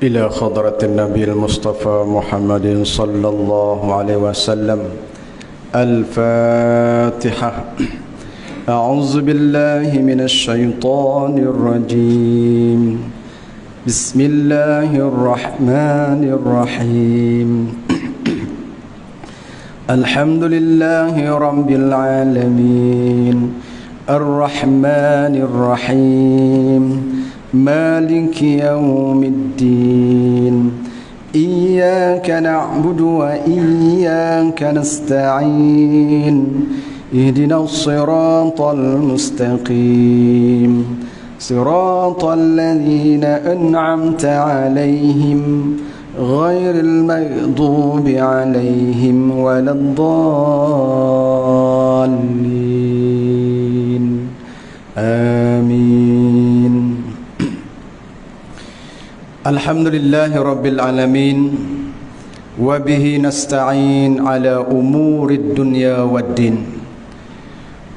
إلى خضرة النبي المصطفى محمد صلى الله عليه وسلم. الفاتحة. أعوذ بالله من الشيطان الرجيم. بسم الله الرحمن الرحيم. الحمد لله رب العالمين الرحمن الرحيم مالك يوم الدين إياك نعبد وإياك نستعين اهدنا الصراط المستقيم صراط الذين أنعمت عليهم غير المغضوب عليهم ولا الضالين آمين. الحمد لله رب العالمين وبه نستعين على أمور الدنيا والدين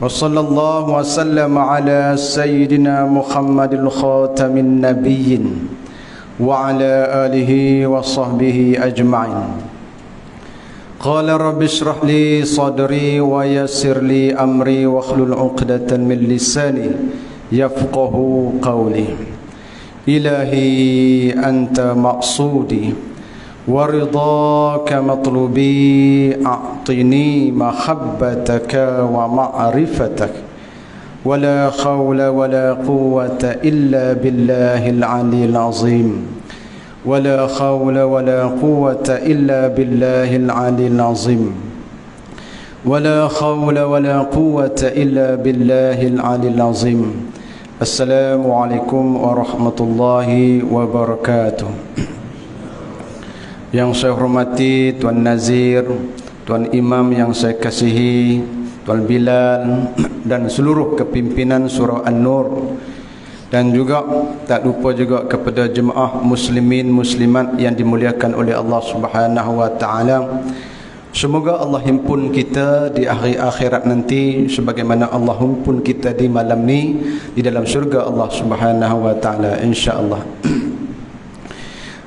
وصلى الله وسلم على سيدنا محمد الخاتم النبيين وعلى آله وصحبه أجمعين. قال رب اشرح لي صدري ويسر لي أمري واحلل عقدة من لساني يفقه قولي. إلهي أنت مقصودي ورضاك مطلوبي أعطني محبتك ومعرفتك ولا حول ولا قوة إلا بالله العلي العظيم ولا حول ولا قوة إلا بالله العلي العظيم ولا حول ولا قوة إلا بالله العلي العظيم. Assalamualaikum warahmatullahi wabarakatuh. Yang saya hormati Tuan Nazir, Tuan Imam yang saya kasihi, Tuan Bilal dan seluruh kepimpinan Surau An-Nur, dan juga tak lupa juga kepada jemaah muslimin muslimat yang dimuliakan oleh Allah Subhanahu wa taala. Semoga Allah himpun kita di akhir akhirat nanti sebagaimana Allah himpun kita di malam ni di dalam syurga Allah Subhanahu wa taala, insya-Allah.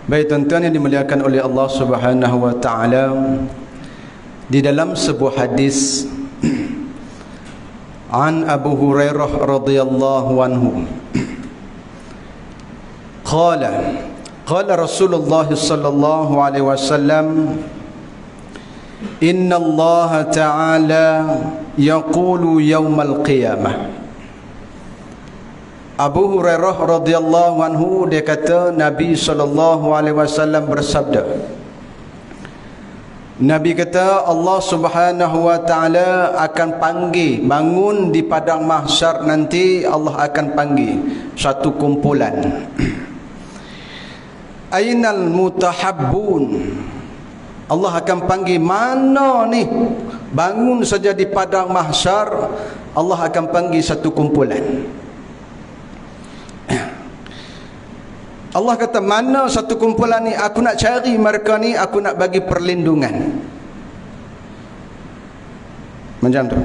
Baik tuan-tuan yang dimuliakan oleh Allah Subhanahu wa taala, di dalam sebuah hadis an Abu Hurairah radhiyallahu anhu qala Rasulullah sallallahu alaihi wasallam Inna Allah Ta'ala yaqulu yawmal qiyamah. Abu Hurairah radhiyallahu anhu dia kata Nabi sallallahu alaihi wasallam bersabda. Nabi kata Allah Subhanahu wa taala akan panggil, bangun di padang mahsyar nanti Allah akan panggil satu kumpulan. Ainal mutahabbun. Allah akan panggil, mana ni? Bangun saja di padang mahsyar, Allah akan panggil satu kumpulan. Allah kata, mana satu kumpulan ni? Aku nak cari mereka ni, aku nak bagi perlindungan. Macam tu.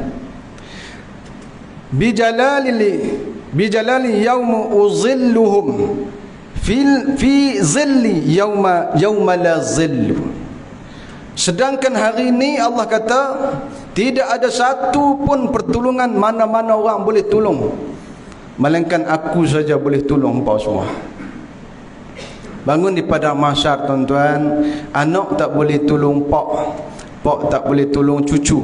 Bijalali yawma uzilluhum fi zilli yawma la zillu. Sedangkan hari ini Allah kata tidak ada satu pun pertolongan mana-mana orang boleh tolong, melainkan aku saja boleh tolong kau semua. Bangun di padang mahsyar tuan-tuan, anak tak boleh tolong pak tak boleh tolong cucu.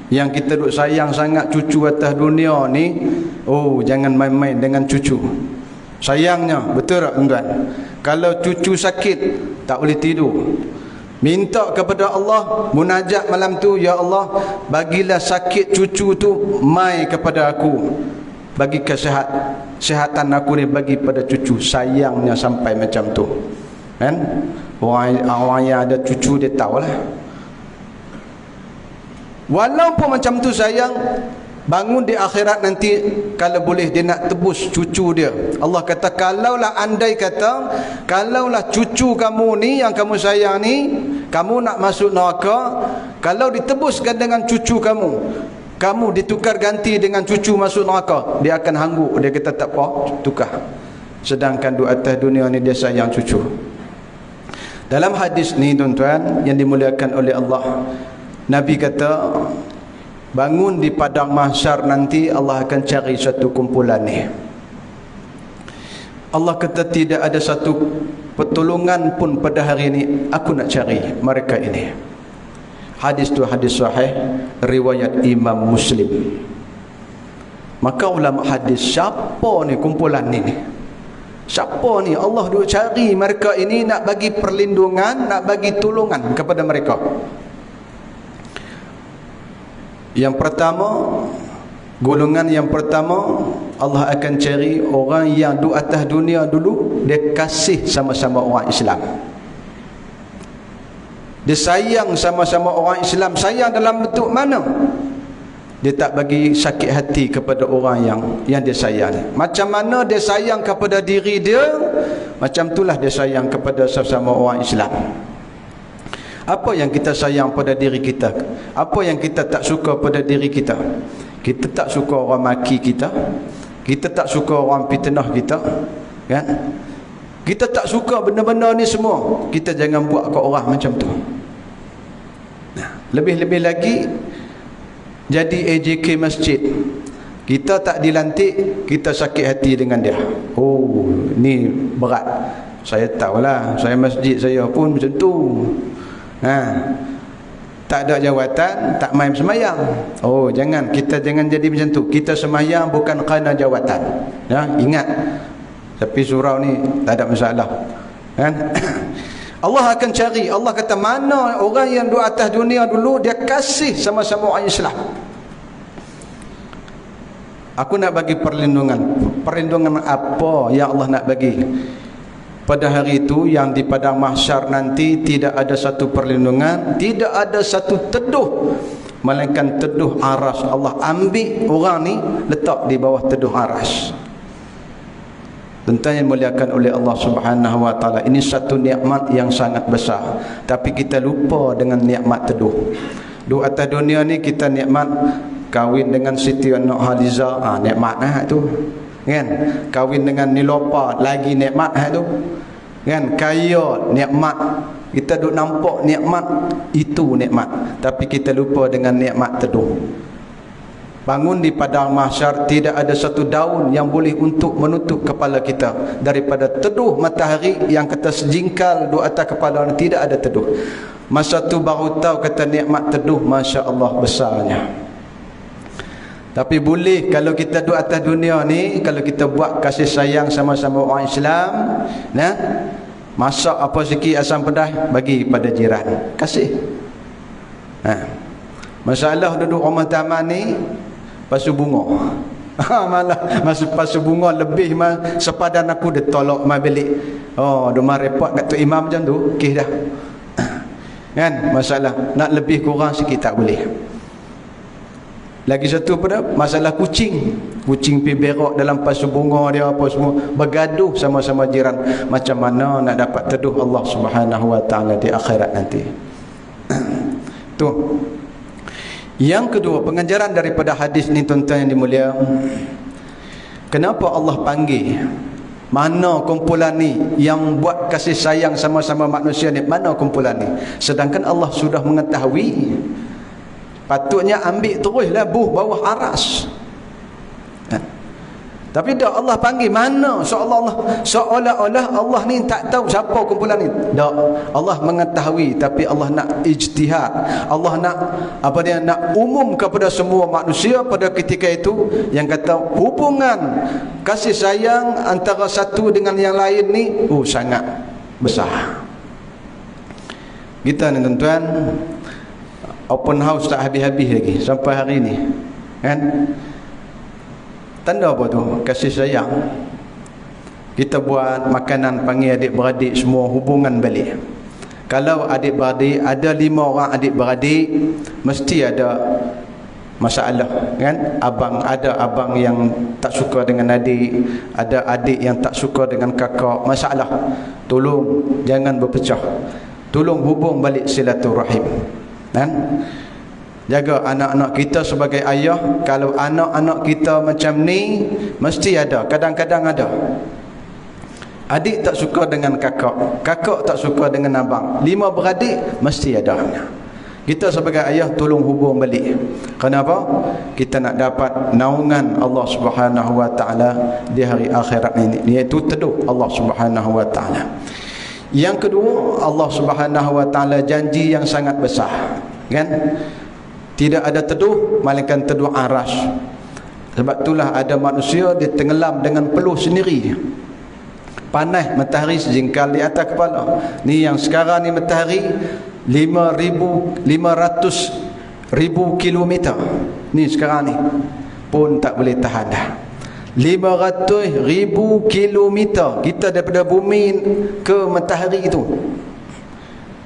Yang kita duk sayang sangat cucu atas dunia ni, oh jangan main-main dengan cucu. Sayangnya, betul tak tuan-tuan? Kalau cucu sakit tak boleh tidur, minta kepada Allah, munajat malam tu, ya Allah bagilah sakit cucu tu mai kepada aku, bagi kesihatan aku ni bagi pada cucu. Sayangnya sampai macam tu kan. Orang yang ada cucu dia tahulah. Walaupun macam tu sayang, bangun di akhirat nanti kalau boleh dia nak tebus cucu dia. Allah kata kalaulah andai kata kalaulah cucu kamu ni yang kamu sayang ni, kamu nak masuk neraka, kalau ditebuskan dengan cucu kamu, kamu ditukar ganti dengan cucu masuk neraka, dia akan hangguk. Dia kata tak apa, tukar. Sedangkan di atas dunia ni dia sayang cucu. Dalam hadis ni tuan-tuan yang dimuliakan oleh Allah, Nabi kata, bangun di padang mahsyar nanti Allah akan cari satu kumpulan ni. Allah kata tidak ada satu pertolongan pun pada hari ini aku nak cari mereka ini. Hadis tu hadis sahih riwayat Imam Muslim. Maka ulama hadis, siapa ni kumpulan ni? Siapa ni? Allah duk cari mereka ini, nak bagi perlindungan, nak bagi tolongan kepada mereka. Yang pertama, golongan yang pertama, Allah akan cari orang yang di atas dunia dulu dia kasih sama-sama orang Islam. Dia sayang sama-sama orang Islam. Sayang dalam bentuk mana? Dia tak bagi sakit hati kepada orang yang dia sayang. Macam mana dia sayang kepada diri dia, macam itulah dia sayang kepada sesama orang Islam. Apa yang kita sayang pada diri kita? Apa yang kita tak suka pada diri kita? Kita tak suka orang maki kita. Kita tak suka orang fitnah kita, kan? Kita tak suka benda-benda ni semua. Kita jangan buat ke orang macam tu. Nah, lebih-lebih lagi jadi AJK masjid. Kita tak dilantik, kita sakit hati dengan dia. Oh, ni berat. Saya tahulah, saya masjid saya pun macam tu. Tak ada jawatan, tak main semayang. Oh, kita jangan jadi macam tu. Kita semayang bukan kerana jawatan. Ya, ingat. Tapi surau ni tak ada masalah. Kan? Allah akan cari. Allah kata, mana orang yang di atas dunia dulu dia kasih sama-sama orang Islam. Aku nak bagi perlindungan. Perlindungan apa yang Allah nak bagi? Pada hari itu yang di padang mahsyar nanti tidak ada satu perlindungan, tidak ada satu teduh, melainkan teduh aras. Allah ambil orang ni letak di bawah teduh aras. Tentang yang dimuliakan oleh Allah Subhanahu wa taala. Ini satu nikmat yang sangat besar, tapi kita lupa dengan nikmat teduh. Di atas dunia ni kita nikmat kahwin dengan Siti Nurhaliza, nikmat tu. Kan? Kahwin dengan Nilopa, lagi nikmat tu. Kan? Kaya, nikmat. Kita duk nampak nikmat, itu nikmat. Tapi kita lupa dengan nikmat teduh. Bangun di padang mahsyar, tidak ada satu daun yang boleh untuk menutup kepala kita daripada teduh matahari yang kata sejingkal di atas kepala, tidak ada teduh. Masa tu baru tahu kata nikmat teduh, Masya Allah besarnya. Tapi boleh kalau kita duduk atas dunia ni, kalau kita buat kasih sayang sama-sama orang Islam, nah, masak apa sikit asam pedas bagi pada jiran, kasih. Masalah duduk rumah taman ni pasu bunga. Malah masa pasu bunga lebih sepadan aku dia tolak mai balik. Oh, doma repot kat tu imam macam tu, okey dah. Kan? Masalah nak lebih kurang sikit tak boleh. Lagi satu pada masalah kucing. Kucing pergi berak dalam pasu bunga dia apa semua, bergaduh sama-sama jiran. Macam mana nak dapat teduh Allah Subhanahu wa taala di akhirat nanti. Tu. Yang kedua, pengajaran daripada hadis ni tuan-tuan yang dimuliakan. Kenapa Allah panggil? Mana kumpulan ni yang buat kasih sayang sama-sama manusia ni? Mana kumpulan ni? Sedangkan Allah sudah mengetahui. Patutnya ambil teruslah bawah aras. Tapi dah Allah panggil, mana? Seolah-olah Allah ni tak tahu siapa kumpulan ni. Dah, Allah mengetahui, tapi Allah nak ijtihad. Allah nak nak umum kepada semua manusia pada ketika itu, yang kata hubungan kasih sayang antara satu dengan yang lain ni sangat besar. Kita ni tuan-tuan, open house tak habis-habis lagi sampai hari ni, kan? Tanda apa tu? Kasih sayang. Kita buat makanan panggil adik-beradik semua hubungan balik. Kalau adik-beradik ada 5 orang adik-beradik, mesti ada masalah, kan? Ada abang yang tak suka dengan adik, ada adik yang tak suka dengan kakak, masalah. Tolong jangan berpecah. Tolong hubung balik silaturahim. Kan? Jaga anak-anak kita sebagai ayah. Kalau anak-anak kita macam ni, mesti ada, kadang-kadang ada. Adik tak suka dengan kakak, kakak tak suka dengan abang. 5 beradik mesti ada. Kita sebagai ayah tolong hubung balik. Kenapa? Kita nak dapat naungan Allah Subhanahu wa taala di hari akhirat ini, iaitu teduh Allah Subhanahu wa taala. Yang kedua, Allah Subhanahu wa taala janji yang sangat besar, kan? Tidak ada teduh melainkan teduh aras. Sebab itulah ada manusia dia tenggelam dengan peluh sendiri. Panas matahari sejengkal di atas kepala. Ni yang sekarang ni matahari 500,000 kilometer. Ni sekarang ni pun tak boleh tahan dah. 500,000 kilometer kita daripada bumi ke matahari itu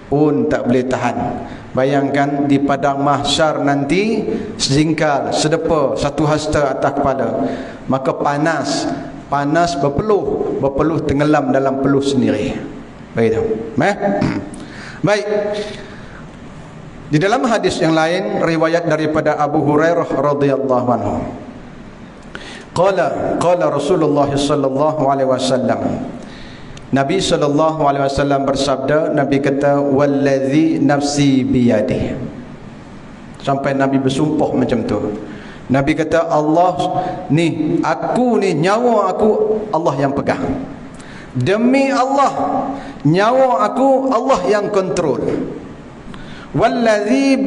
pun tak boleh tahan. Bayangkan di padang mahsyar nanti sejengkal, sedepa, satu hasta atas kepala. Maka panas berpeluh tenggelam dalam peluh sendiri. Baik. Baik. Di dalam hadis yang lain riwayat daripada Abu Hurairah radhiyallahu anhu. Qala Rasulullah sallallahu alaihi wasallam. Nabi sallallahu alaihi wasallam bersabda, Nabi kata wallazi nafsi biyadihi. Sampai Nabi bersumpah macam tu. Nabi kata Allah ni, aku ni, nyawa aku Allah yang pegang. Demi Allah, nyawa aku Allah yang kontrol. Wallazi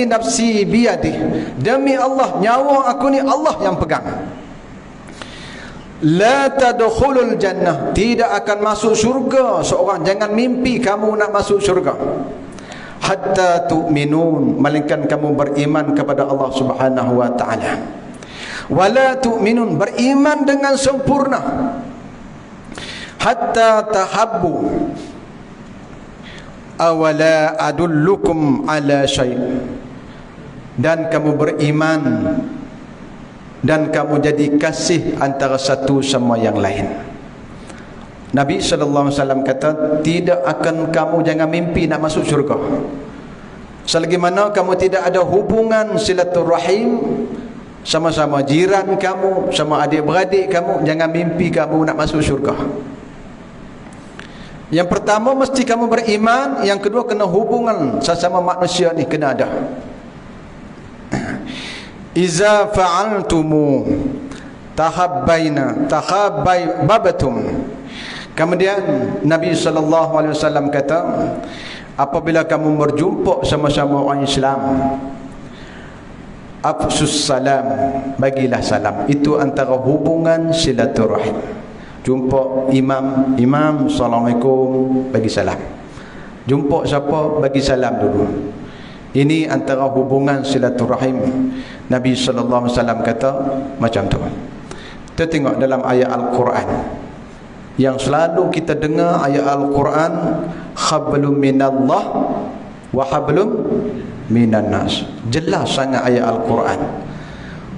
nafsi biyadihi. Demi Allah, nyawa aku ni Allah yang pegang. La tadkhulul jannah, tidak akan masuk syurga seorang. Jangan mimpi kamu nak masuk syurga hatta tu'minun, melainkan kamu beriman kepada Allah Subhanahu wa taala. Wala tu'minun, beriman dengan sempurna. Hatta tahabbu, awala adullukum ala syai', dan kamu beriman dan kamu jadi kasih antara satu sama yang lain. Nabi sallallahu alaihi wasallam kata, tidak akan kamu, jangan mimpi nak masuk syurga selagi mana kamu tidak ada hubungan silaturahim sama-sama jiran kamu, sama adik-beradik kamu. Jangan mimpi kamu nak masuk syurga. Yang pertama mesti kamu beriman, yang kedua kena hubungan sesama manusia ni kena ada. Iza fa'altumu tahabbatum. Kemudian Nabi sallallahu alaihi wasallam kata, apabila kamu berjumpa sama-sama orang Islam, afsus salam, bagilah salam. Itu antara hubungan silaturahim. Jumpa imam, assalamualaikum, bagi salam. Jumpa siapa, bagi salam dulu. Ini antara hubungan silaturahim. Nabi sallallahu alaihi wasallam kata macam tu. Kita tengok dalam ayat Al-Quran yang selalu kita dengar, ayat Al-Quran, hablum minallah wa hablum minan nas. Jelas sangat ayat Al-Quran.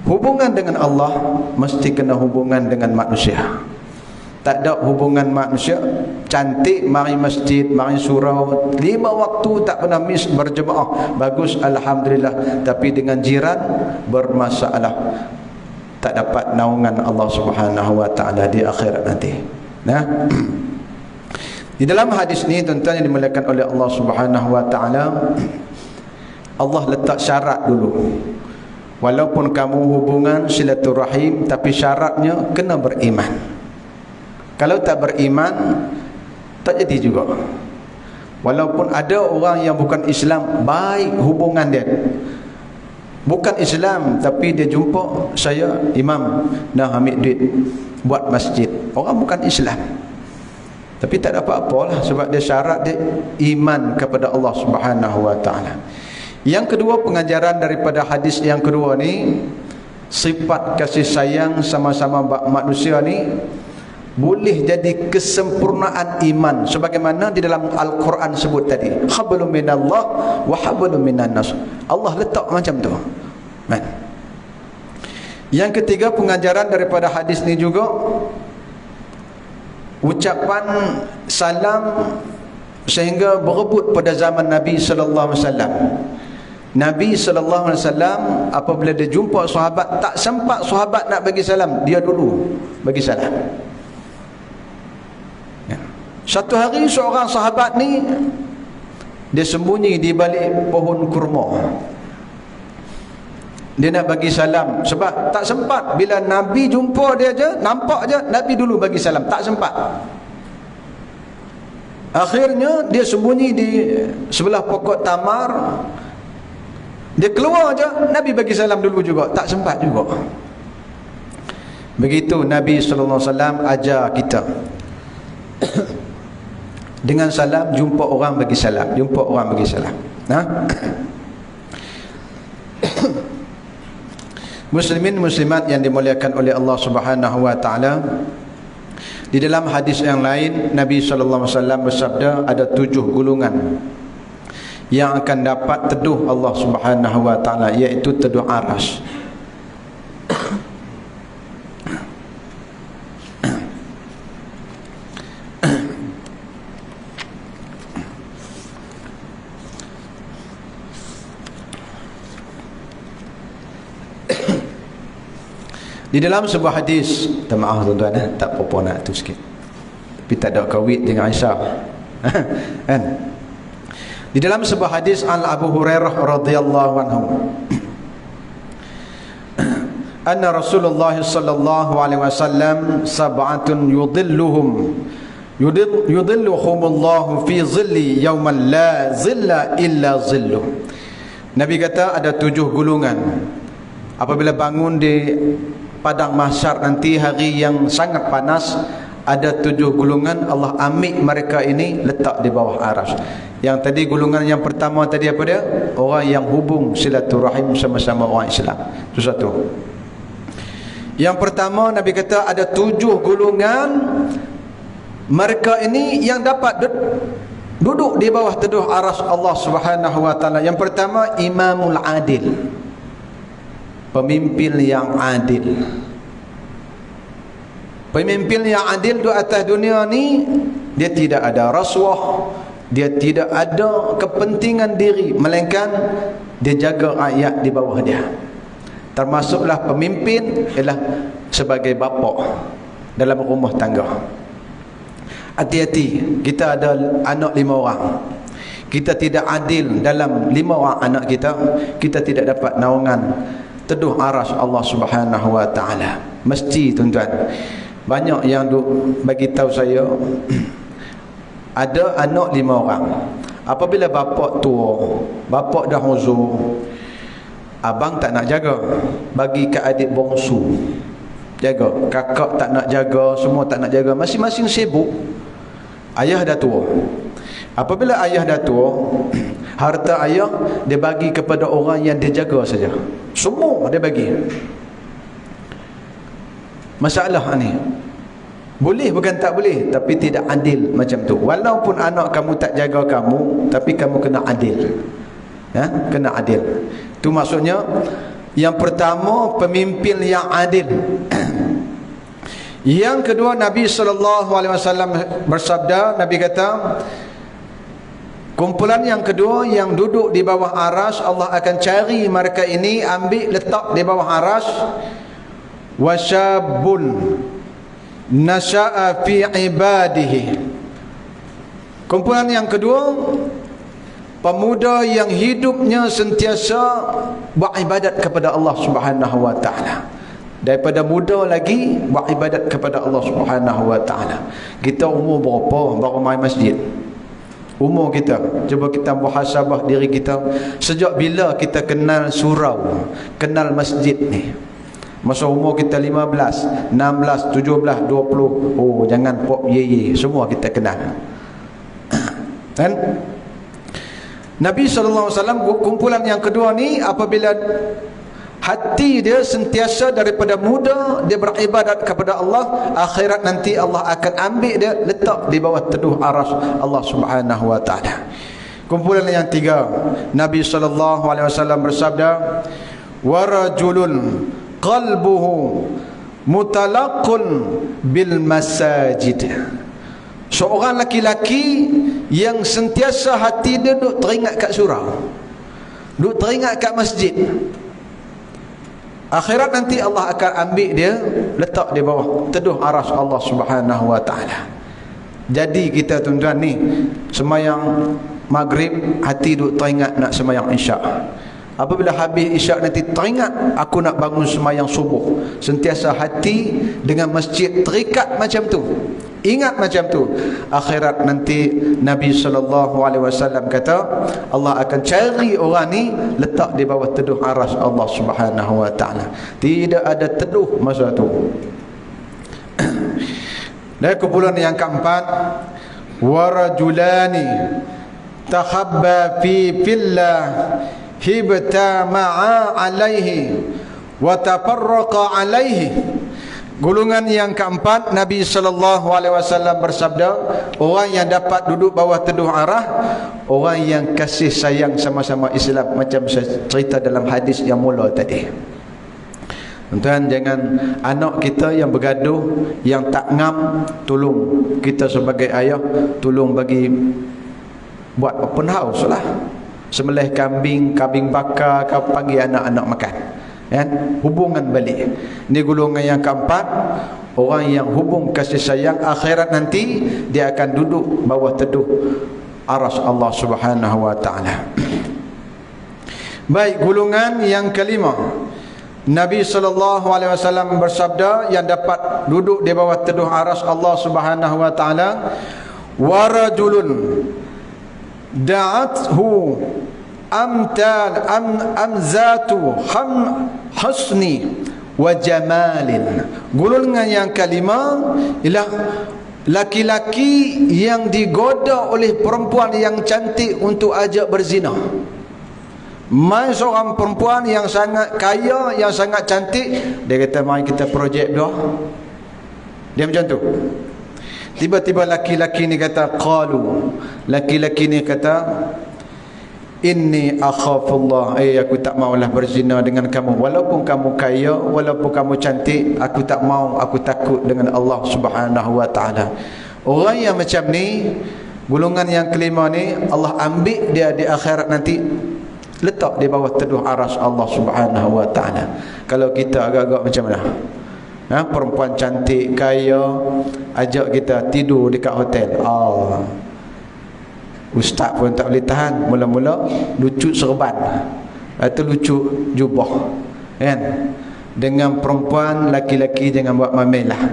Hubungan dengan Allah mesti kena hubungan dengan manusia. Tak ada hubungan manusia cantik, mari masjid, mari surau, 5 waktu tak pernah miss berjemaah, bagus alhamdulillah. Tapi dengan jiran bermasalah, tak dapat naungan Allah Subhanahu wa taala di akhirat nanti. Nah, di dalam hadis ni tuan-tuan yang dimuliakan oleh Allah Subhanahu wa taala, Allah letak syarat dulu. Walaupun kamu hubungan silaturahim, tapi syaratnya kena beriman. Kalau tak beriman, tak jadi juga. Walaupun ada orang yang bukan Islam, baik hubungan dia, bukan Islam, tapi dia jumpa saya, imam nak ambil duit buat masjid, orang bukan Islam, tapi tak ada apa-apalah, sebab dia syarat dia iman kepada Allah Subhanahu wa taala. Yang kedua, pengajaran daripada hadis yang kedua ni, sifat kasih sayang sama-sama manusia ni boleh jadi kesempurnaan iman, sebagaimana di dalam Al-Quran sebut tadi, hablum minallah wa hablum minan nas. Allah letak macam tu. Yang ketiga, pengajaran daripada hadis ni juga, ucapan salam sehingga berebut pada zaman Nabi sallallahu alaihi wasallam. Nabi sallallahu alaihi wasallam apabila dia jumpa sahabat, tak sempat sahabat nak bagi salam, dia dulu bagi salam. Satu hari seorang sahabat ni dia sembunyi di balik pohon kurma. Dia nak bagi salam sebab tak sempat. Bila Nabi jumpa dia je, nampak je, Nabi dulu bagi salam, tak sempat. Akhirnya dia sembunyi di sebelah pokok tamar. Dia keluar je, Nabi bagi salam dulu juga, tak sempat juga. Begitu Nabi SAW ajar kita. Dengan salam, jumpa orang bagi salam, jumpa orang bagi salam. Muslimin muslimat yang dimuliakan oleh Allah Subhanahu wa taala, di dalam hadis yang lain Nabi sallallahu alaihi wasallam bersabda, ada 7 golongan yang akan dapat teduh Allah Subhanahu wa taala, iaitu teduh aras. Di dalam sebuah hadis, minta maaf tuan-tuan, tak apa-apa nak tu sikit, tapi tak ada kawit dengan Aisyah. Kan? Di dalam sebuah hadis an Abu Hurairah radhiyallahu anhu, anna Rasulullah sallallahu alaihi wasallam sab'atun yudhilluhumullahu fi zilli yawman la zilla illa zilluh. Nabi kata ada 7 golongan apabila bangun di padang mahsyar nanti, hari yang sangat panas, ada 7 golongan Allah ambil mereka ini letak di bawah aras. Yang tadi golongan yang pertama tadi apa dia? Orang yang hubung silaturahim sama-sama orang Islam. Itu satu. Yang pertama Nabi kata ada 7 golongan mereka ini yang dapat duduk di bawah teduh aras Allah Subhanahu wa taala. Yang pertama, imamul adil, pemimpin yang adil. Pemimpin yang adil di atas dunia ni, dia tidak ada rasuah, dia tidak ada kepentingan diri, melainkan dia jaga rakyat di bawah dia. Termasuklah pemimpin ialah sebagai bapa dalam rumah tangga. Hati-hati, kita ada anak 5 orang, kita tidak adil dalam 5 orang anak kita, kita tidak dapat naungan teduh aras Allah Subhanahu wa taala. Mesti tuan-tuan, banyak yang bagi tahu saya ada anak 5 orang. Apabila bapak tua, bapak dah uzur, abang tak nak jaga, bagi ke adik bongsu jaga, kakak tak nak jaga, semua tak nak jaga, masing-masing sibuk. Ayah dah tua. Apabila ayah dah tua, harta ayah dia bagi kepada orang yang dia jaga saja. Semua dia bagi. Masalah ni, boleh bukan tak boleh, tapi tidak adil macam tu. Walaupun anak kamu tak jaga kamu, tapi kamu kena adil. Kena adil. Itu maksudnya yang pertama, pemimpin yang adil. Yang kedua, Nabi SAW bersabda, Nabi kata, kumpulan yang kedua yang duduk di bawah aras, Allah akan cari mereka ini, ambil letak di bawah aras. Wasyabun nasha'a fi ibadihi. Kumpulan yang kedua, pemuda yang hidupnya sentiasa beribadat kepada Allah Subhanahu wa taala. Daripada muda lagi beribadat kepada Allah Subhanahu wa taala. Kita umur berapa baru main masjid? Umur kita, cuba kita muhasabah diri kita. Sejak bila kita kenal surau, kenal masjid ni? Masa umur kita 15, 16, 17, 20. Oh, jangan pop ye, semua kita kenal. Kan? Nabi SAW, kumpulan yang kedua ni, apabila hati dia sentiasa daripada muda dia beribadat kepada Allah, akhirat nanti Allah akan ambil dia letak di bawah teduh aras Allah Subhanahu wa taala. Kumpulan yang tiga, Nabi SAW bersabda, wa rajulun qalbuhu mutalaqqun bil masajid. Seorang laki-laki yang sentiasa hati dia duk teringat kat surau, duk teringat kat masjid. Akhirat nanti Allah akan ambil dia letak di bawah teduh aras Allah Subhanahu wa taala. Jadi kita tuan-tuan ni semayang maghrib, hati duk teringat nak semayang isyak. Apabila habis isyak nanti teringat aku nak bangun semayang subuh. Sentiasa hati dengan masjid terikat macam tu, ingat macam tu. Akhirat nanti Nabi SAW kata Allah akan cari orang ni letak di bawah teduh aras Allah Subhanahu wa ta'ala. Tidak ada teduh masa tu. Dan kumpulan yang keempat, warajulani takhabba fi fillah hibtama'a alaihi wa tafarraqa alaihi. Golongan yang keempat, Nabi SAW bersabda, orang yang dapat duduk bawah teduh arah, orang yang kasih sayang sama-sama Islam, macam saya cerita dalam hadis yang mula tadi. Tuan, jangan anak kita yang bergaduh, yang tak ngam, tolong kita sebagai ayah, tolong bagi buat open house lah. Sembelih kambing, kambing bakar, kau panggil anak-anak makan, kan? Hubungan balik. Ini golongan yang keempat, orang yang hubung kasih sayang. Akhirat nanti dia akan duduk bawah teduh aras Allah Subhanahu wa ta'ala. Baik, golongan yang kelima, Nabi SAW bersabda, yang dapat duduk di bawah teduh aras Allah Subhanahu wa ta'ala, warajulun da'athu amzatu husni wa jamalin. Golongan yang kelima ialah laki-laki yang digoda oleh perempuan yang cantik untuk ajak berzina. Mai seorang perempuan yang sangat kaya, yang sangat cantik, dia kata mari kita projek doa. Dia macam tu. Tiba-tiba laki-laki ni kata, qalu, laki-laki ni kata, inni akhafullah, aku tak maulah berzina dengan kamu. Walaupun kamu kaya, walaupun kamu cantik, aku tak mau, aku takut dengan Allah Subhanahu wa ta'ala. Orang yang macam ni, golongan yang kelima ni, Allah ambil dia di akhirat nanti, letak di bawah teduh aras Allah Subhanahu wa ta'ala. Kalau kita agak-agak macam mana? Perempuan cantik, kaya, ajak kita tidur dekat hotel. Ustaz pun tak boleh tahan. Mula-mula lucut serban atau lucut jubah, kan? Dengan perempuan, laki-laki jangan buat mamel lah.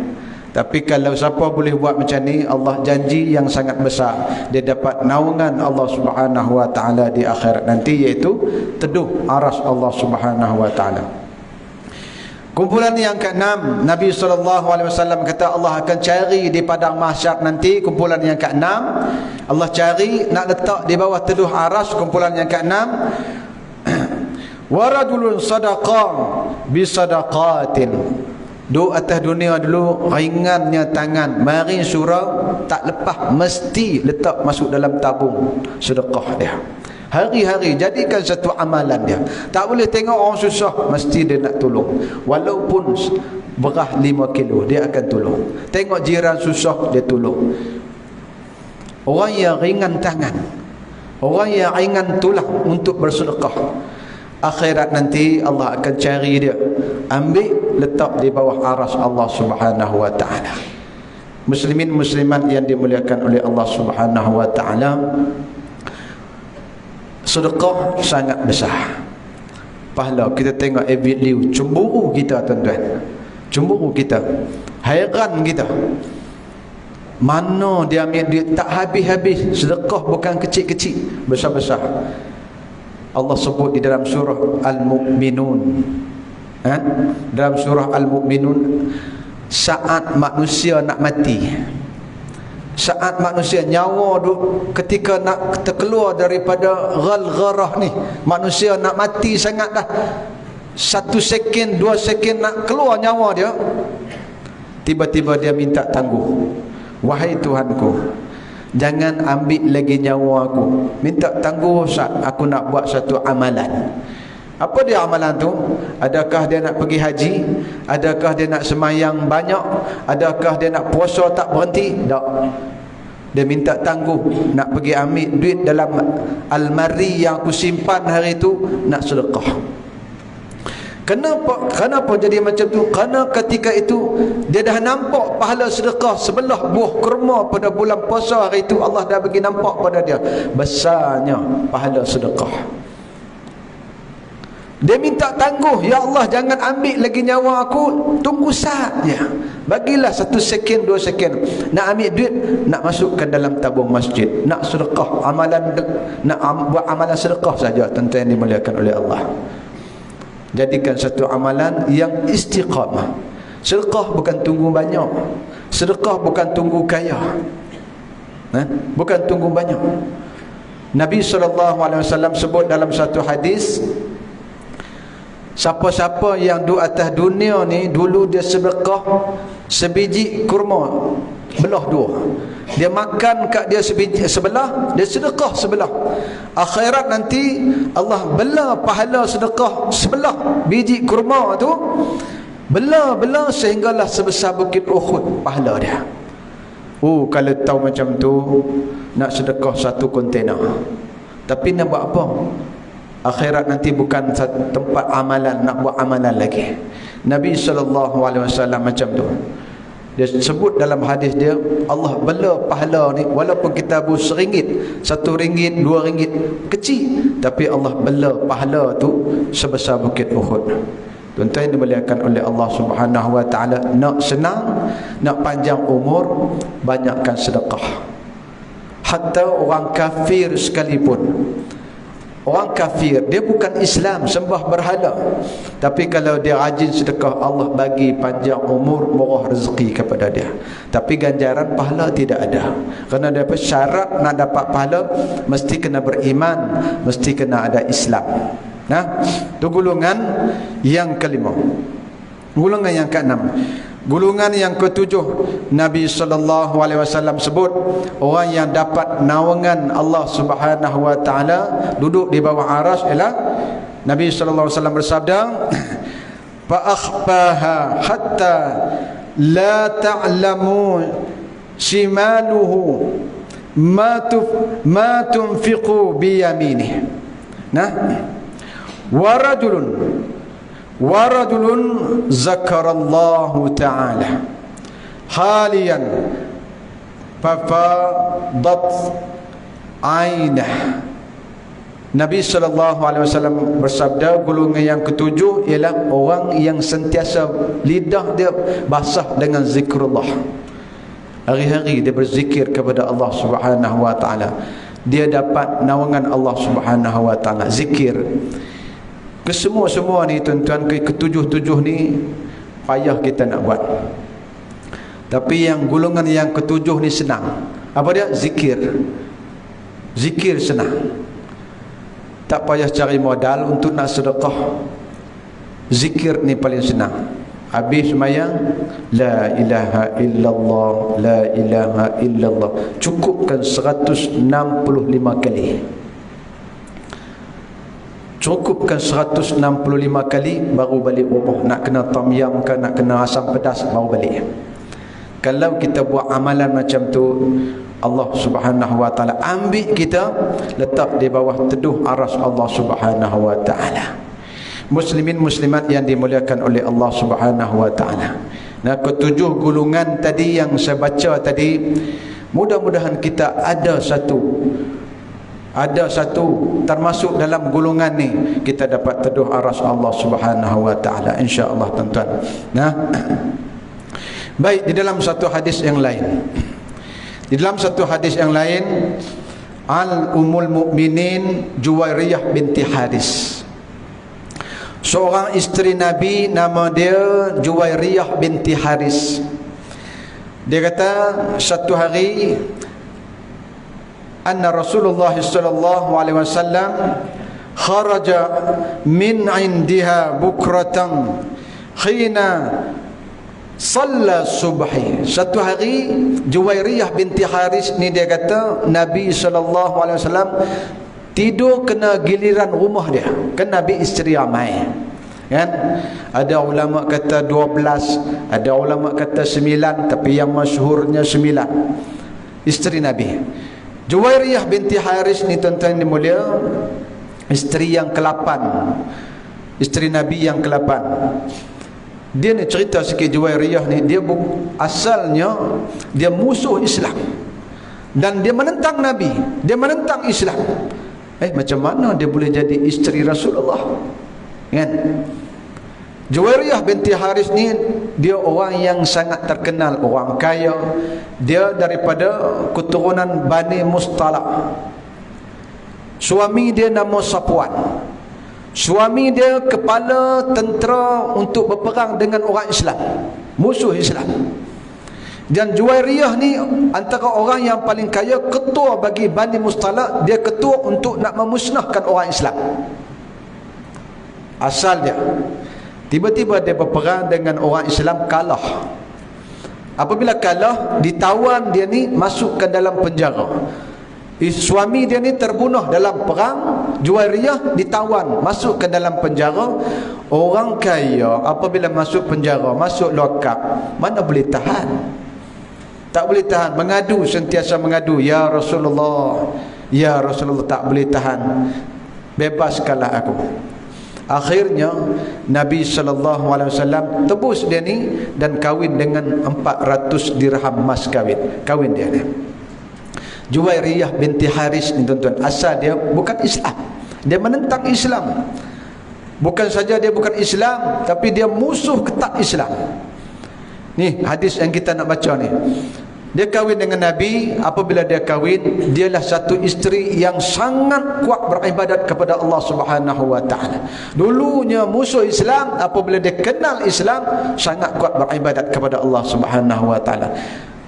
Tapi kalau siapa boleh buat macam ni, Allah janji yang sangat besar, dia dapat naungan Allah Subhanahu wa ta'ala di akhirat nanti, iaitu teduh aras Allah Subhanahu wa ta'ala. Kumpulan yang ke-6, Nabi SAW kata Allah akan cari di padang mahsyar nanti. Kumpulan yang ke-6, Allah cari nak letak di bawah teduh aras. Kumpulan yang ke-6, warajulun sadaqa bisadaqatin. Duk atas dunia dulu ringannya tangan, mari surau tak lepas, mesti letak masuk dalam tabung sedekah dia. Hari-hari jadikan satu amalan dia. Tak boleh tengok orang susah, mesti dia nak tolong. Walaupun beras 5 kilo, dia akan tolong. Tengok jiran susah, dia tolong. Orang yang ringan tangan, orang yang ringan tulang untuk bersedekah, akhirat nanti Allah akan cari dia, ambil letak di bawah aras Allah Subhanahu wa ta'ala. Muslimin muslimat yang dimuliakan oleh Allah Subhanahu wa ta'ala, sedekah sangat besar pahala. Kita tengok David Liu, cemburu kita tuan-tuan, cemburu kita, hairan kita. Mana dia ambil duit tak habis-habis. Sedekah bukan kecil-kecil, besar-besar. Allah sebut di dalam surah Al-Mu'minun, dalam surah Al-Mu'minun, saat manusia nak mati, saat manusia nyawa ketika nak terkeluar daripada ghalgharah ni, manusia nak mati sangat dah, 1 second 2 second nak keluar nyawa dia, tiba-tiba dia minta tangguh, wahai Tuhanku, jangan ambil lagi nyawa aku, minta tangguh Ustaz, aku nak buat satu amalan. Apa dia amalan tu? Adakah dia nak pergi haji? Adakah dia nak semayang banyak? Adakah dia nak puasa tak berhenti? Tak. Dia minta tangguh, nak pergi ambil duit dalam almari yang aku simpan hari tu, nak sedekah. Kenapa jadi macam tu? Kerana ketika itu dia dah nampak pahala sedekah sebelah buah kurma pada bulan puasa hari itu. Allah dah bagi nampak pada dia besarnya pahala sedekah. Dia minta tangguh, ya Allah jangan ambil lagi nyawa aku, tunggu saat je, bagilah 1 seken 2 seken. Nak ambil duit, nak masukkan dalam tabung masjid, nak sedekah, nak buat amalan sedekah saja. Tuan-tuan yang dimuliakan oleh Allah, jadikan satu amalan yang istiqamah. Sedekah bukan tunggu banyak, sedekah bukan tunggu kaya, bukan tunggu banyak. Nabi SAW sebut dalam satu hadis, siapa-siapa yang duduk atas dunia ni, dulu dia sedekah sebiji kurma belah 2, dia makan kat dia sebiji sebelah, dia sedekah sebelah. Akhirat nanti Allah belah pahala sedekah sebelah biji kurma tu, belah sehinggalah sebesar bukit Uhud pahala dia. Kalau tahu macam tu, nak sedekah 1 kontena. Tapi nak buat apa? Akhirat nanti bukan satu tempat amalan, nak buat amalan lagi. Nabi SAW macam tu. Dia sebut dalam hadis dia, Allah bela pahala ni, walaupun kita buat RM1, RM1, RM2, kecil, tapi Allah bela pahala tu sebesar bukit Uhud. Tuan-tuan yang dimuliakan oleh Allah Subhanahu Wa Taala, nak senang, nak panjang umur, banyakkan sedekah. Hatta orang kafir sekalipun, orang kafir, dia bukan Islam, sembah berhala, tapi kalau dia rajin sedekah, Allah bagi panjang umur, murah rezeki kepada dia. Tapi ganjaran pahala tidak ada. Kerana dia syarat nak dapat pahala, mesti kena beriman, mesti kena ada Islam. Nah, itu golongan yang kelima. Golongan yang keenam, golongan yang ketujuh, Nabi SAW sebut orang yang dapat naungan Allah Subhanahu Wa Taala, duduk di bawah aras, ialah Nabi SAW bersabda, fa akhfaha hatta la ta'lamu shimaluhu ma tunfiqu bi yaminih. Nah, warajulun zakarallahu ta'ala haliyan fafadat ainah. Nabi SAW bersabda, golongan yang ketujuh ialah orang yang sentiasa lidah dia basah dengan zikrullah. Hari-hari dia berzikir kepada Allah Subhanahu Wa Ta'ala, dia dapat naungan Allah Subhanahu Wa Ta'ala. Zikir kesemua ni tuan-tuan, ketujuh-tujuh ni payah kita nak buat. Tapi yang golongan yang ketujuh ni senang. Apa dia? Zikir. Zikir senang, tak payah cari modal untuk nak sedekah. Zikir ni paling senang. Habis sembahyang, la ilaha illallah, la ilaha illallah, cukupkan 165 kali. Cukupkan 165 kali, baru balik rumah. Nak kena tom yam ke, nak kena asam pedas, baru balik. Kalau kita buat amalan macam tu, Allah Subhanahu Wa Taala ambil kita, letak di bawah teduh aras Allah Subhanahu Wa Taala. Muslimin muslimat yang dimuliakan oleh Allah Subhanahu Wa Taala. Nah, ketujuh golongan tadi yang saya baca tadi, mudah-mudahan kita ada satu termasuk dalam golongan ni, kita dapat teduh aras Allah Subhanahu Wa Taala, insya-Allah tuan-tuan. Nah, baik, di dalam satu hadis yang lain, Al-Ummul Mukminin Juwairiyah binti Haris, seorang isteri Nabi, nama dia Juwairiyah binti Haris. Dia kata satu hari, anna Rasulullah sallallahu alaihi wasallam kharaja min indiha bukratan khina salla subhi. Satu hari Juwairiyah binti Haris ni, dia kata Nabi sallallahu alaihi wasallam tidur kena giliran rumah dia. Kan Nabi isteri ramai, kan? Ada ulama kata 12, ada ulama kata 9, tapi yang masyhurnya 9 isteri Nabi. Juwairiyah binti Haris ni tuan-tuan yang mulia, isteri yang ke-8 isteri Nabi yang ke-8. Dia ni cerita sikit, Juwairiyah ni dia asalnya dia musuh Islam dan dia menentang Nabi, dia menentang Islam. Macam mana dia boleh jadi isteri Rasulullah, kan? Juwairiyah binti Haris ni dia orang yang sangat terkenal, orang kaya. Dia daripada keturunan Bani Mustalaq. Suami dia nama Safwan. Suami dia kepala tentera untuk berperang dengan orang Islam, musuh Islam. Dan Juwairiyah ni antara orang yang paling kaya, ketua bagi Bani Mustalaq. Dia ketua untuk nak memusnahkan orang Islam. Asal dia. Tiba-tiba dia berperang dengan orang Islam, kalah. Apabila kalah, ditawan dia ni masuk ke dalam penjara. Suami dia ni terbunuh dalam perang. Juwairiyah ditawan masuk ke dalam penjara. Orang kaya apabila masuk penjara, masuk lokap, mana boleh tahan? Tak boleh tahan, mengadu, sentiasa mengadu, ya Rasulullah, ya Rasulullah, tak boleh tahan, bebaskanlah aku. Akhirnya Nabi SAW tebus dia ni dan kahwin dengan 400 dirham mas kahwin dia ni. Juwairiyah binti Haris ni tuan-tuan, asal dia bukan Islam, dia menentang Islam. Bukan saja dia bukan Islam, tapi dia musuh ketat Islam. Ni hadis yang kita nak baca ni. Dia kahwin dengan Nabi. Apabila dia kahwin, dialah satu isteri yang sangat kuat beribadat kepada Allah Subhanahu wa taala. Dulunya musuh Islam, apabila dia kenal Islam, sangat kuat beribadat kepada Allah Subhanahu wa taala.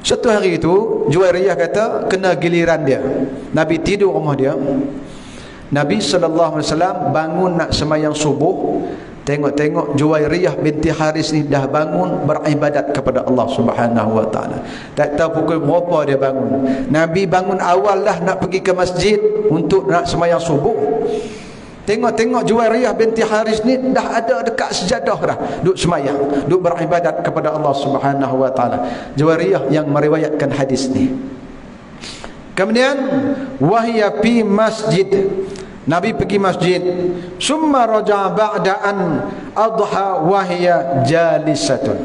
Satu hari itu Juwairiyah kata kena giliran dia. Nabi tidur rumah dia. Nabi SAW bangun nak sembahyang subuh. Tengok-tengok Juwairiyah binti Haris ni dah bangun beribadat kepada Allah Subhanahu wa taala. Tak tahu pukul berapa dia bangun. Nabi bangun awal dah nak pergi ke masjid untuk nak sembahyang subuh. Tengok-tengok Juwairiyah binti Haris ni dah ada dekat sejadah dah, duk sembahyang, duk beribadat kepada Allah Subhanahu wa taala. Juwairiyah yang meriwayatkan hadis ni. Kemudian wahya fi masjid, Nabi pergi masjid. Summa raja'a ba'da an adha wa hiya jalisatun.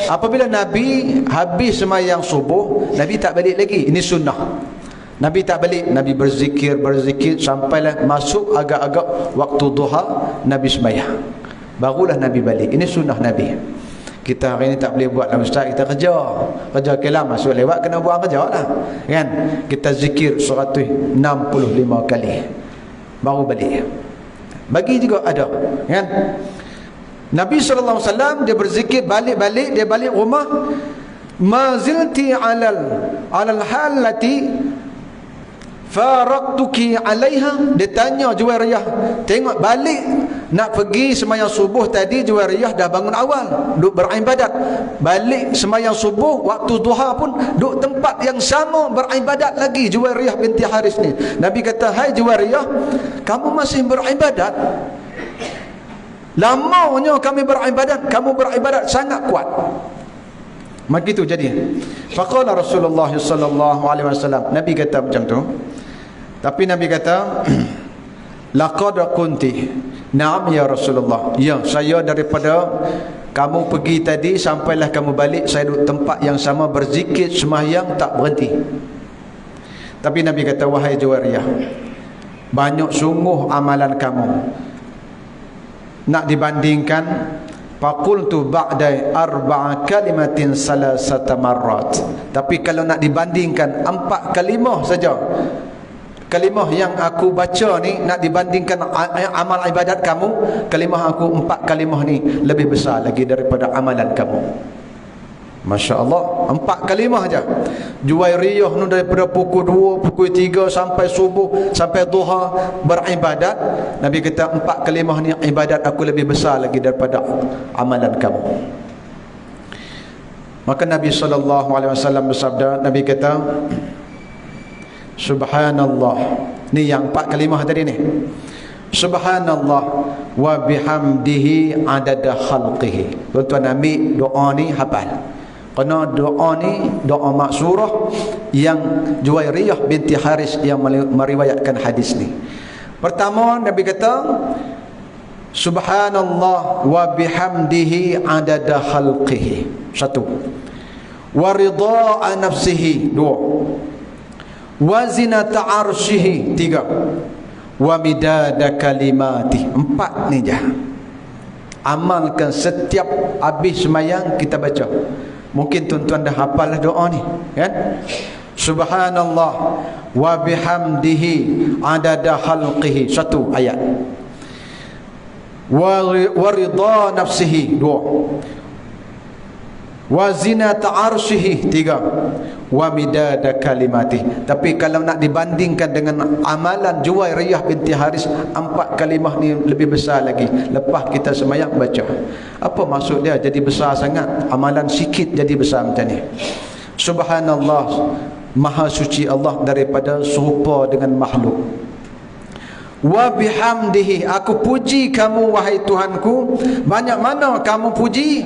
Apabila Nabi habis sembahyang subuh, Nabi tak balik lagi. Ini sunnah. Nabi tak balik, Nabi berzikir sampailah masuk agak-agak waktu duha, Nabi sembahyang. Barulah Nabi balik. Ini sunnah Nabi. Kita hari ni tak boleh buat lah ustaz, kita kerja kelam, masuk lewat kena buat kerja lah, kan? Kita zikir 165 kali baru balik. Bagi juga ada, kan? Nabi SAW dia berzikir, balik dia balik rumah. Mazilti alal halati faraqtuki alaiha. Dia tanya Juwairiyah, tengok balik nak pergi sembahyang subuh tadi, Juwairiyah dah bangun awal duk beribadat. Balik sembahyang subuh waktu duha pun duk tempat yang sama beribadat lagi Juwairiyah binti Haris ni. Nabi kata, hai Juwairiyah, kamu masih beribadat? Lamanya kami beribadat, kamu beribadat sangat kuat. Begitu jadi. Faqala Rasulullah sallallahu alaihi wasallam, Nabi kata macam tu. Tapi Nabi kata, laqad kunti. Naam ya Rasulullah. Ya, saya daripada kamu pergi tadi sampailah kamu balik, saya duduk tempat yang sama berzikir sembahyang tak berhenti. Tapi Nabi kata, wahai Juwairiyah, banyak sungguh amalan kamu. Nak dibandingkan, faqultu ba'da arba'a kalimatin salasata marrat. Tapi kalau nak dibandingkan 4 kalimah saja, kalimah yang aku baca ni, nak dibandingkan amal ibadat kamu, kalimah aku 4 kalimah ni lebih besar lagi daripada amalan kamu. Masya Allah, 4 kalimah aja. Juwairiyah ni daripada pukul 2, pukul 3 sampai subuh, sampai duha beribadat. Nabi kata 4 kalimah ni ibadat aku lebih besar lagi daripada amalan kamu. Maka Nabi SAW bersabda, Nabi kata, Subhanallah. Ni yang 4 kalimah tadi ni. Subhanallah wa bihamdihi adada khalqihi. Tuan-tuan ambil doa ni, hafal. Kerana doa ni doa maksurah yang Juwairiyah binti Haris yang meriwayatkan hadis ni. Pertama Nabi kata, Subhanallah wa bihamdihi adada khalqihi. 1. Wa ridha nafsihi. 2. Wa zinata arsyihi. 3. Wa midada kalimati. 4 ni je. Amalkan setiap habis semayang kita baca. Mungkin tuan-tuan dah hafal dah doa ni, kan? Subhanallah wa bihamdihi adada khalqihi. 1 ayat. Wa ridha nafsihi. 2. Wa zinata arsyihi. 3. Wa midada kalimati. Tapi kalau nak dibandingkan dengan amalan Juwairiyah binti Haris, 4 kalimah ni lebih besar lagi. Lepas kita semayang baca. Apa maksud dia jadi besar sangat? Amalan sikit jadi besar macam ni. Subhanallah, maha suci Allah daripada serupa dengan makhluk. Wa bihamdihi, aku puji kamu wahai Tuhanku. Banyak mana kamu puji?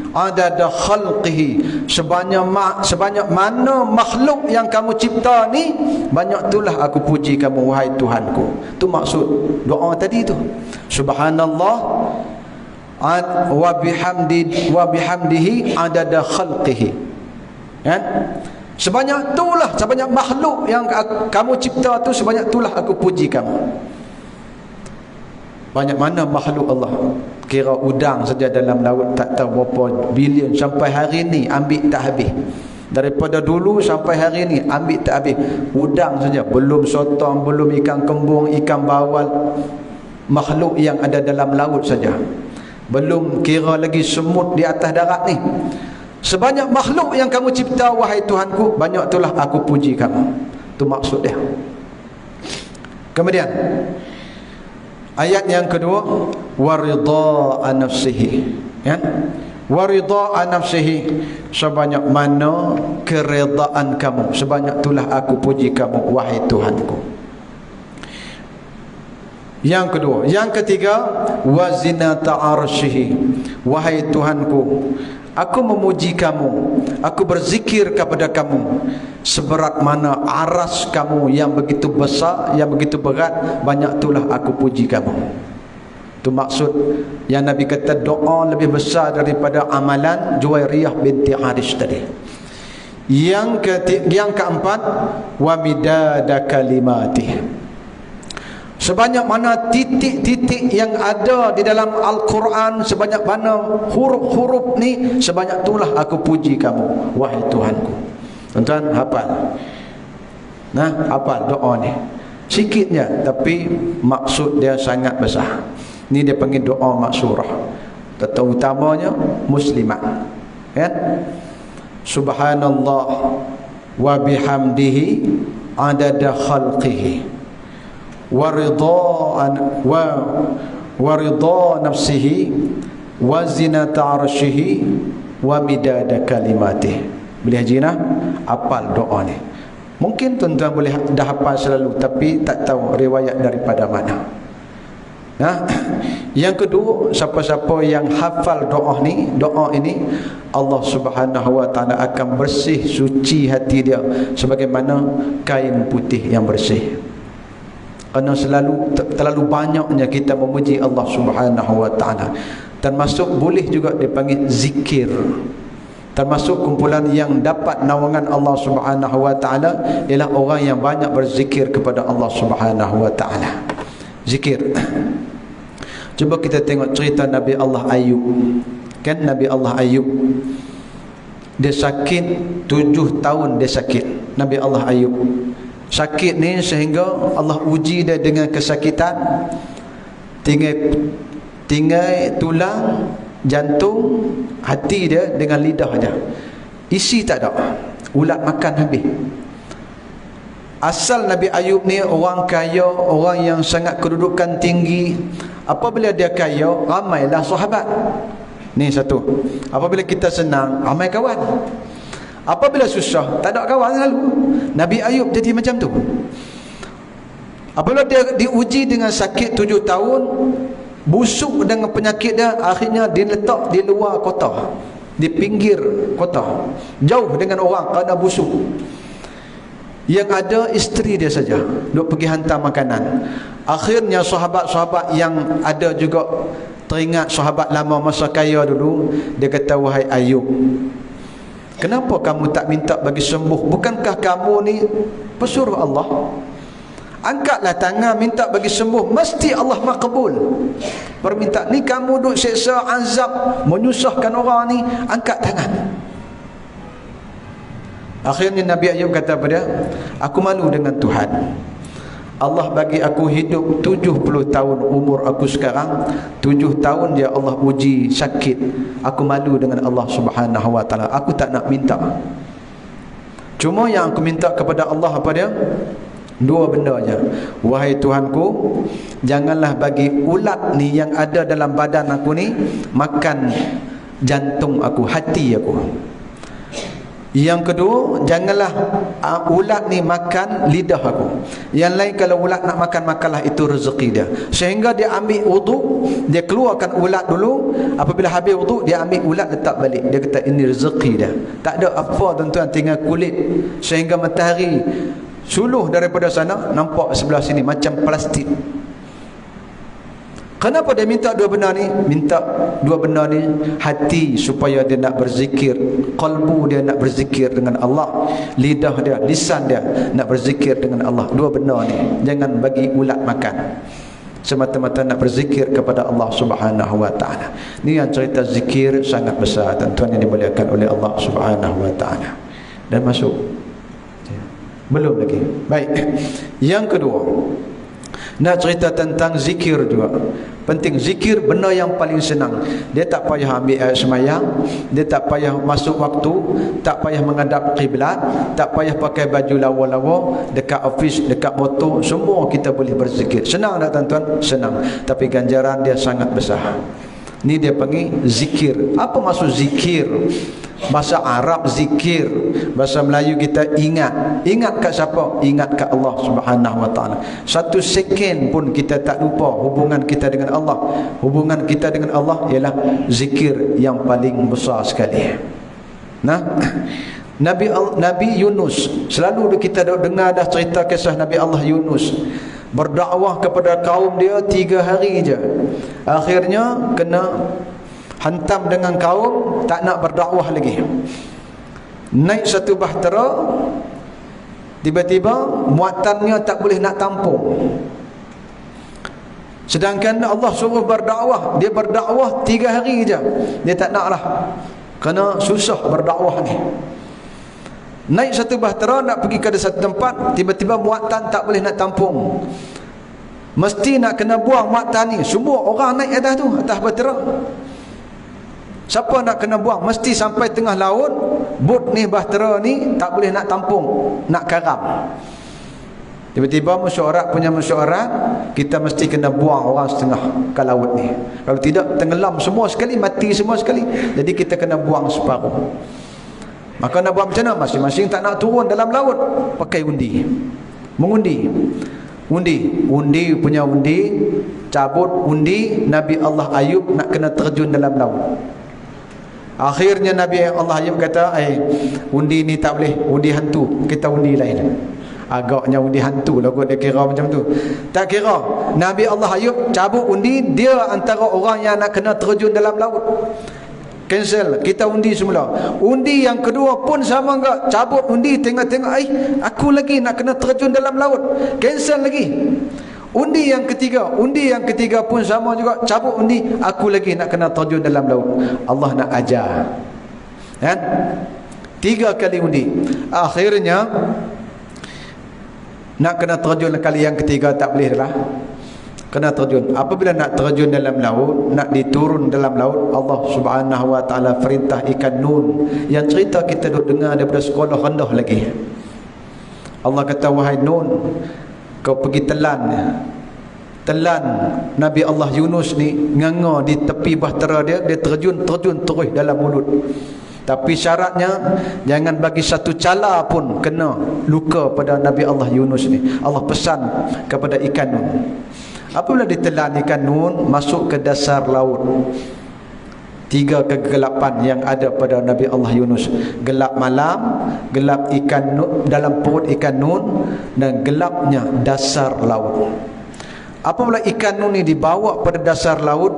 Adada khalqihi, sebanyak mana makhluk yang kamu cipta ni, banyak itulah aku puji kamu wahai Tuhanku. Tu maksud doa tadi tu. Subhanallah wa bihamdihi adada khalqihi, kan? Sebanyak itulah, sebanyak makhluk yang kamu cipta tu, sebanyak itulah aku puji kamu. Banyak mana makhluk Allah? Kira udang saja dalam laut tak tahu berapa bilion, sampai hari ni ambil tak habis. Daripada dulu sampai hari ni ambil tak habis. Udang saja, belum sotong, belum ikan kembung, ikan bawal. Makhluk yang ada dalam laut saja. Belum kira lagi semut di atas darat ni. Sebanyak makhluk yang kamu cipta wahai Tuhanku, banyak itulah aku puji kamu. Itu maksud dia. Kemudian ayat yang kedua, waridha nafsihi, kan? Waridha nafsihi, sebanyak mana keredaan kamu, sebanyak itulah aku puji kamu wahai Tuhanku. Yang kedua, yang ketiga, wazinata arsyihi, wahai Tuhanku, aku memuji kamu, aku berzikir kepada kamu seberat mana aras kamu yang begitu besar, yang begitu berat, banyak itulah aku puji kamu. Itu maksud yang Nabi kata doa lebih besar daripada amalan Juwairiyah binti Haris tadi. Yang keempat, wa midada kalimati, sebanyak mana titik-titik yang ada di dalam Al-Quran, sebanyak mana huruf-huruf ni, sebanyak itulah aku puji kamu wahai Tuhanku. Tuan-tuan hafal. Nah, hafal doa ni. Sikitnya tapi maksud dia sangat besar. Ni dia panggil doa maksurah. Terutamanya muslimat, kan? Subhanallah wa bihamdihi adada khalqihi wa ridha nafsihi wa zinata arsyihi wa midada kalimatihi. Boleh hajinah hafal doa ni. Mungkin tuan-tuan boleh dah hafal selalu, tapi tak tahu riwayat daripada mana. Nah, yang kedua, siapa-siapa yang hafal doa ini, Allah Subhanahu wa taala akan bersih, suci hati dia sebagaimana kain putih yang bersih. Kerana terlalu banyaknya kita memuji Allah Subhanahu wa taala. Termasuk boleh juga dipanggil zikir. Termasuk kumpulan yang dapat naungan Allah Subhanahu wa taala ialah orang yang banyak berzikir kepada Allah Subhanahu wa taala. Zikir. Cuba kita tengok cerita Nabi Allah Ayub. Kan Nabi Allah Ayub, dia sakit 7 tahun, dia sakit. Nabi Allah Ayub sakit ni sehingga Allah uji dia dengan kesakitan. Tinggal tulang, jantung, hati dia dengan lidah aja. Isi tak ada. Ulat makan habis. Asal Nabi Ayub ni orang kaya, orang yang sangat kedudukan tinggi. Apabila dia kaya, ramailah sahabat. Ni satu. Apabila kita senang, ramai kawan. Apabila susah, tak ada kawan lalu. Nabi Ayub jadi macam tu. Apabila dia diuji dengan sakit 7 tahun, busuk dengan penyakit dia, akhirnya diletak di luar kota, di pinggir kota, jauh dengan orang kerana busuk. Yang ada isteri dia saja duk pergi hantar makanan. Akhirnya sahabat-sahabat yang ada juga teringat sahabat lama masa kaya dulu, dia kata, wahai Ayub, kenapa kamu tak minta bagi sembuh? Bukankah kamu ni pesuruh Allah? Angkatlah tangan minta bagi sembuh, mesti Allah makbul permintaan ni. Kamu duk seksa, azab, menyusahkan orang ni, angkat tangan. Akhirnya Nabi Ayub kata pada, aku malu dengan Tuhan. Allah bagi aku hidup 70 tahun umur aku sekarang, 7 tahun dia Allah uji sakit. Aku malu dengan Allah Subhanahu wa taala. Aku tak nak minta. Cuma yang aku minta kepada Allah apa dia? Dua benda aja. Wahai Tuhanku, janganlah bagi ulat ni yang ada dalam badan aku ni makan jantung aku, hati aku. Yang kedua, janganlah ulat ni makan lidah aku. Yang lain kalau ulat nak makan, makanlah itu rezeki dia. Sehingga dia ambil wudu, dia keluarkan ulat dulu. Apabila habis wudu, dia ambil ulat letak balik. Dia kata ini rezeki dia. Tak ada apa tuan-tuan, tinggal kulit. Sehingga matahari suluh daripada sana nampak sebelah sini macam plastik. Kenapa dia minta dua benda ni? Minta dua benda ni hati supaya dia nak berzikir, qalbu dia nak berzikir dengan Allah, lidah dia, lisan dia nak berzikir dengan Allah. Dua benda ni jangan bagi ulat makan. Semata-mata nak berzikir kepada Allah Subhanahu wa taala. Ni yang cerita zikir sangat besar tuan-tuan yang dimuliakan oleh Allah Subhanahu wa taala. Dan masuk belum lagi. Baik. Yang kedua, nak cerita tentang zikir juga. Penting zikir, benda yang paling senang. Dia tak payah ambil air semayang, dia tak payah masuk waktu, tak payah menghadap kiblat, tak payah pakai baju lawa-lawa, dekat office, dekat motor, semua kita boleh berzikir. Senang tak tuan-tuan? Senang. Tapi ganjaran dia sangat besar. Ni dia panggil zikir. Apa maksud zikir? Bahasa Arab zikir, bahasa Melayu kita ingat. Ingat kat siapa? Ingat kat Allah Subhanahu wa taala. Satu second pun kita tak lupa hubungan kita dengan Allah. Hubungan kita dengan Allah ialah zikir yang paling besar sekali. Nah, Nabi Yunus, selalu kita dengar dah cerita kisah Nabi Allah Yunus. Berdakwah kepada kaum dia 3 hari je. Akhirnya kena hantam dengan kaum, tak nak berdakwah lagi. Naik satu bahtera, tiba-tiba muatannya tak boleh nak tampung. Sedangkan Allah suruh berdakwah, dia berdakwah 3 hari je. Dia tak nak lah, kerana susah berdakwah ni. Naik satu bahtera nak pergi ke satu tempat, tiba-tiba muatan tak boleh nak tampung. Mesti nak kena buang muatan ni. Semua orang naik atas tu, atas bahtera. Siapa nak kena buang? Mesti sampai tengah laut, bot ni, bahtera ni tak boleh nak tampung, nak karam. Tiba-tiba mesyuarat punya mesyuarat, kita mesti kena buang orang setengah ke laut ni. Kalau tidak, tenggelam semua sekali, mati semua sekali. Jadi kita kena buang separuh. Maka nak buat macam mana? Masing-masing tak nak turun dalam laut, pakai undi. Mengundi. Undi punya undi, cabut undi, Nabi Allah Ayub nak kena terjun dalam laut. Akhirnya Nabi Allah Ayub kata, undi ni tak boleh, undi hantu, kita undi lain. Agaknya undi hantu lah kot dia kira macam tu. Tak kira. Nabi Allah Ayub cabut undi, dia antara orang yang nak kena terjun dalam laut. Cancel, kita undi semula. Undi yang kedua pun sama enggak, cabut undi, tengok-tengok, aku lagi nak kena terjun dalam laut. Cancel lagi. Undi yang ketiga pun sama juga, cabut undi, aku lagi nak kena terjun dalam laut. Allah nak ajar. Kan? 3 kali undi. Akhirnya nak kena terjun kali yang ketiga tak boleh lah. Kena terjun. Apabila nak terjun dalam laut, nak diturun dalam laut, Allah Subhanahu wa taala perintah ikan Nun yang cerita kita duk dengar daripada sekolah rendah lagi. Allah kata, wahai Nun, kau pergi telan Nabi Allah Yunus ni, nganga di tepi bahtera dia terjun terus dalam mulut. Tapi syaratnya jangan bagi satu cala pun kena luka pada Nabi Allah Yunus ni. Allah pesan kepada ikan Nun. Apabila ditelan ikan Nun, masuk ke dasar laut. Tiga kegelapan yang ada pada Nabi Allah Yunus. Gelap malam, gelap ikan dalam perut ikan nun, dan gelapnya dasar laut. Apabila ikan nun ni dibawa pada dasar laut,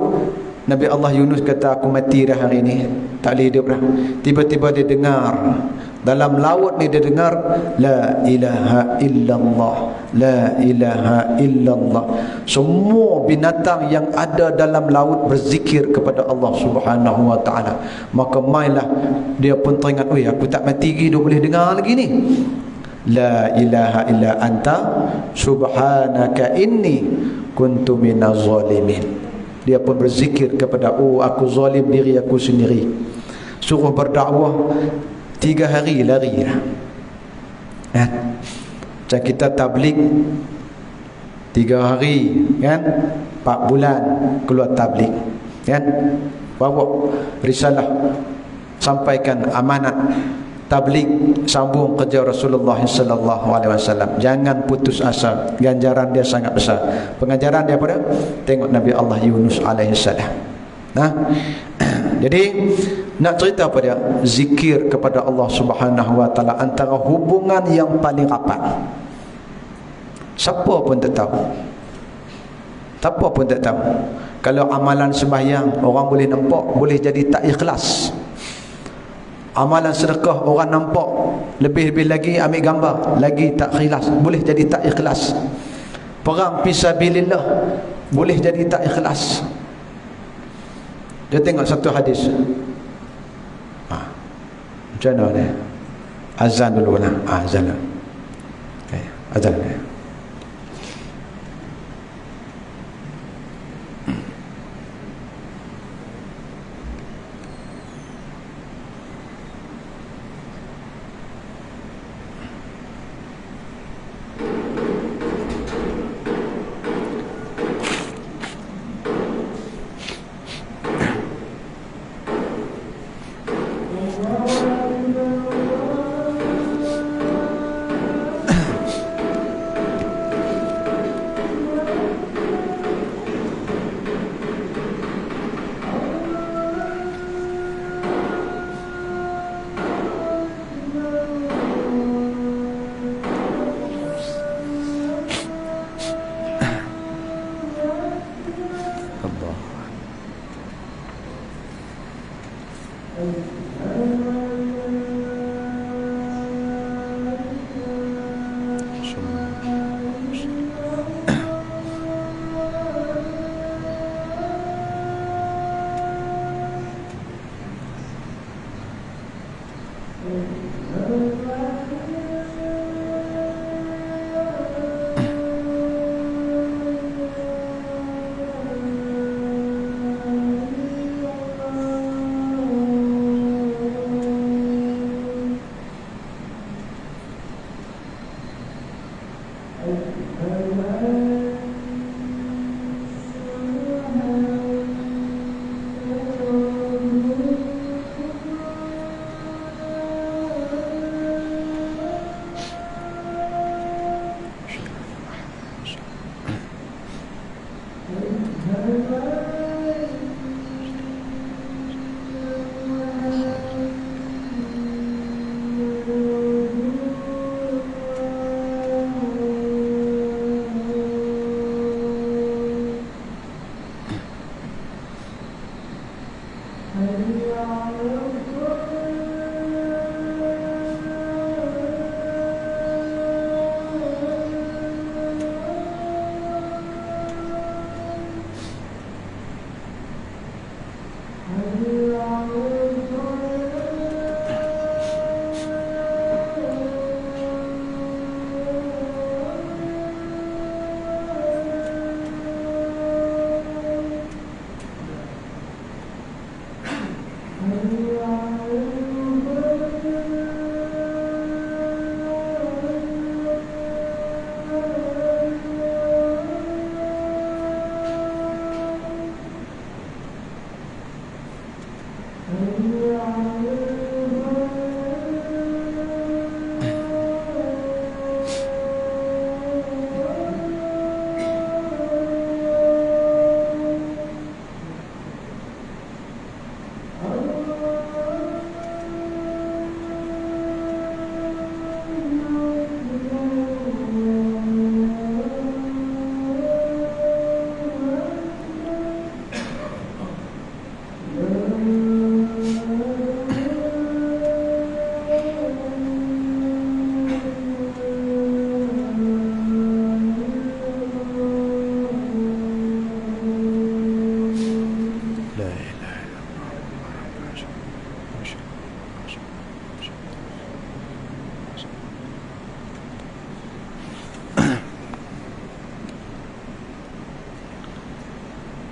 Nabi Allah Yunus kata, aku mati dah hari ni, tak boleh hidup dah. Tiba-tiba dia dengar dalam laut ni, dia dengar la ilaha illallah, la ilaha illallah. Semua binatang yang ada dalam laut berzikir kepada Allah Subhanahu wa taala. Maka mainlah dia pun teringat, oi, aku tak mati lagi, dia boleh dengar lagi ni. La ilaha illa anta subhanaka inni kuntu minaz zalimin. Dia pun berzikir kepada, oh, aku zalim diri aku sendiri. Suruh berdakwah 3 hari lari lah. Macam kita tabligh 3 hari kan, 4 bulan keluar tabligh kan, bawa risalah, sampaikan amanat tabligh, sambung kerja Rasulullah sallallahu alaihi wasallam. Jangan putus asa, ganjaran dia sangat besar. Pengajaran dia pada tengok Nabi Allah Yunus alaihi salam. Jadi nak cerita apa dia? Zikir kepada Allah Subhanahu wa taala antara hubungan yang paling rapat. Siapa pun tak tahu. Siapa pun tak tahu. Kalau amalan sembahyang orang boleh nampak, boleh jadi tak ikhlas. Amalan sedekah orang nampak, lebih-lebih lagi ambil gambar, lagi tak ikhlas, boleh jadi tak ikhlas. Perang fisabilillah boleh jadi tak ikhlas. Dia tengok satu hadis. Macam mana ni? Azan dulu lah. Azan. Okay. Azan ni.